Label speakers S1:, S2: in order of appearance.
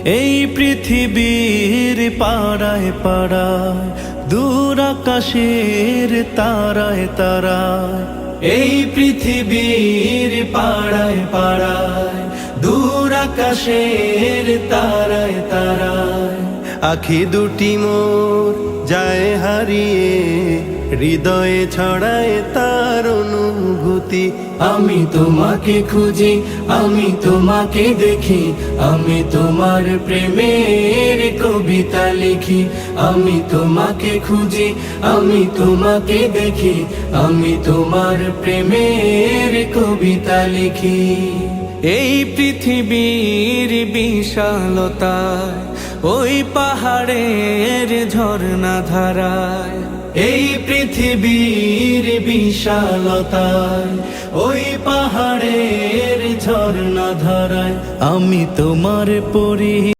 S1: এই পৃথিবীর পাড়ায় পাড়ায়, দূর আকাশের তারায় তারায়। এই পৃথিবীর পাড়ায় পাড়ায়, দূর আকাশের তারায় তারায়। আখি দুটি মোর যায় হারিয়ে, হৃদয়ে ছড়ায় তার অনুভূতি। আমি তোমাকে খুঁজি, আমি তোমাকে দেখি, আমি তোমার প্রেমের কবিতা লিখি। আমি তোমাকে খুঁজি, আমি তোমাকে দেখি, আমি তোমার প্রেমের কবিতা লিখি। এই পৃথিবীর বিশালতায়, ওই পাহাড়ের ঝর্ণা ধারায়। এই পৃথিবীর বিশালতায়, ওই পাহাড়ের ঝর্ণা ধারায়। আমি তোমার পরি